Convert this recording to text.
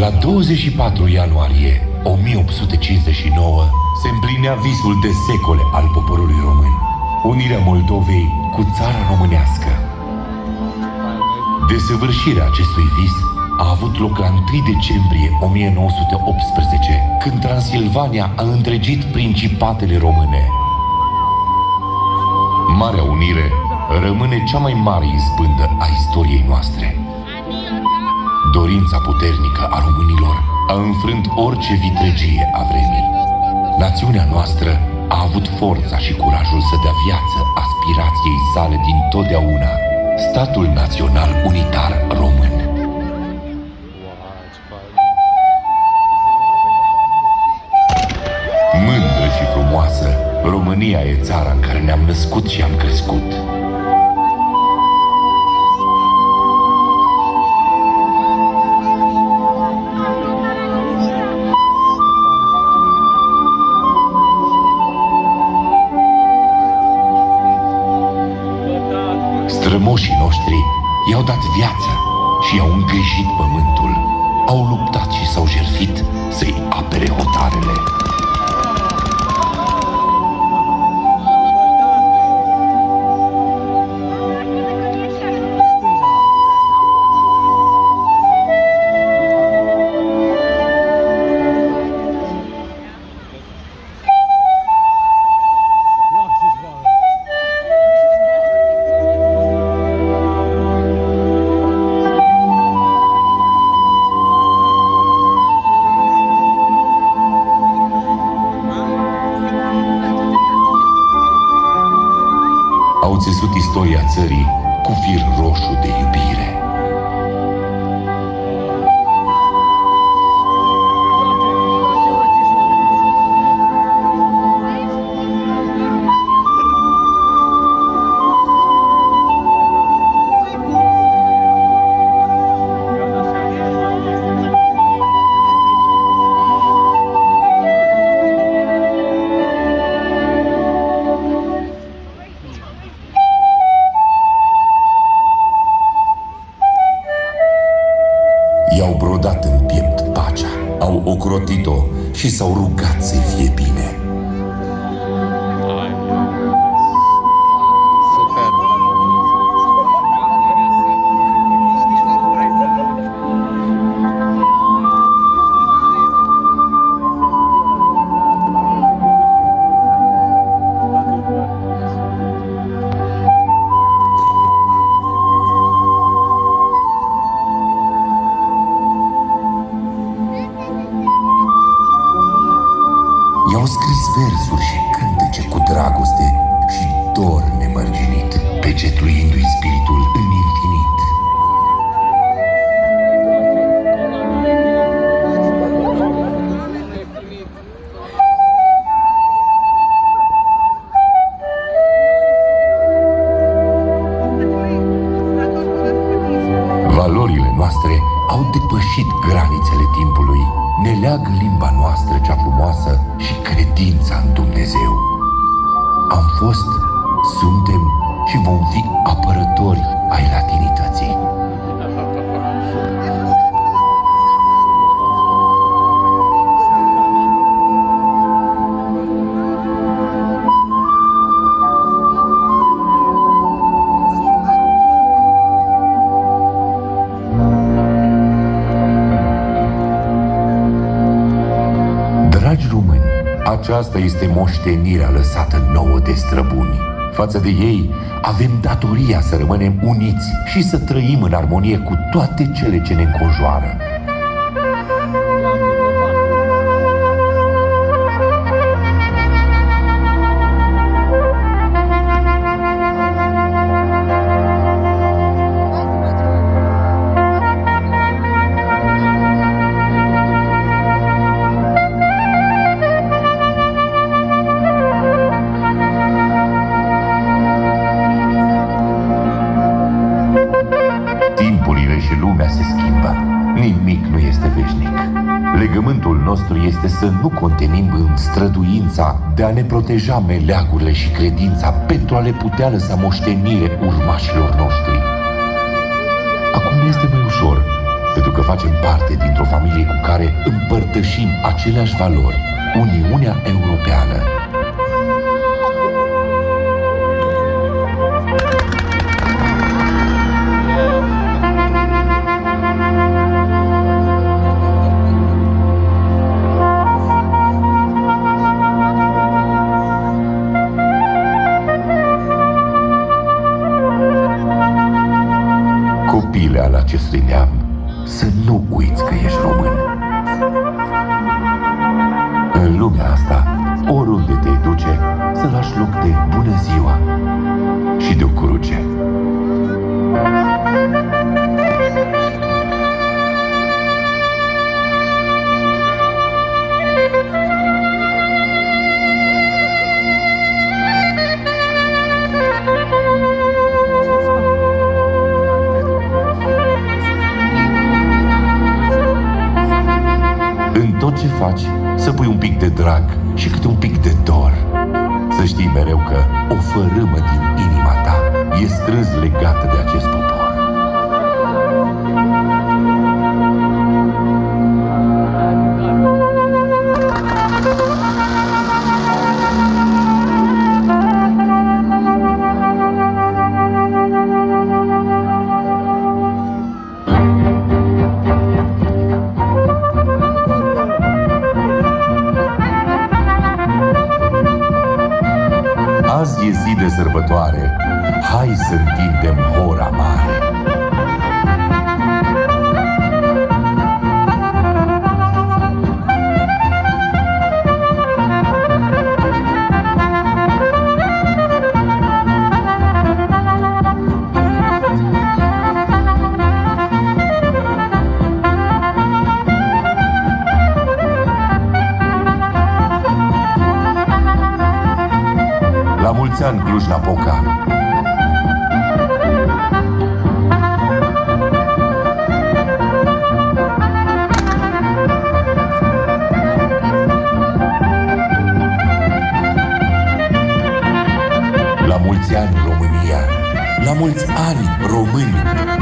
La 24 ianuarie 1859 se împlinea visul de secole al poporului român, unirea Moldovei cu țara românească. Desăvârșirea acestui vis a avut loc la 1 decembrie 1918, când Transilvania a întregit principatele române. Marea Unire rămâne cea mai mare izbândă a istoriei noastre. Dorința puternică a românilor a înfrânt orice vitregie a vremii. Națiunea noastră a avut forța și curajul să dea viață aspirației sale din totdeauna, statul național unitar român. Mândră și frumoasă, România e țara în care ne-am născut și am crescut. Strămoșii noștri i-au dat viață și i-au îngrijit pământul. Au luptat și s-au jertfit să-i apere hotarele. Au țesut istoria țării cu fir roșu de iubire. I-au brodat în piept pacea, au ocrotit-o și s-au rugat să-i fie bine. I-au scris versuri și cântece cu dragoste și dor nemărginit, pecetluindu-i spiritul în infinit. Valorile noastre au depășit granițele timpului. Ne leagă limba noastră cea frumoasă și credința în Dumnezeu. Am fost, suntem și vom fi apărători ai latinității. Dragi români, Aceasta este moștenirea lăsată nouă de străbuni. Față de ei, avem datoria să rămânem uniți și să trăim în armonie cu toate cele ce ne înconjoară. Timpurile și lumea se schimbă. Nimic nu este veșnic. Legământul nostru este să nu contenim în străduința de a ne proteja meleagurile și credința pentru a le putea lăsa moștenire urmașilor noștri. Acum ne este mai ușor, pentru că facem parte dintr-o familie cu care împărtășim aceleași valori, Uniunea Europeană. Copile al acestui neam, să nu uiți că ești român. În lumea asta, oriunde te duce, să lași loc de bună ziua și de o cruce. În tot ce faci, să pui un pic de drag și câte un pic de dor. Să știi mereu că o fărâmă din inima ta e strâns legată de acest popor. Azi e zi de sărbătoare, hai să întindem hora mare. La mulți ani, Cluj-Napoca! La mulți ani, România! La mulți ani, români!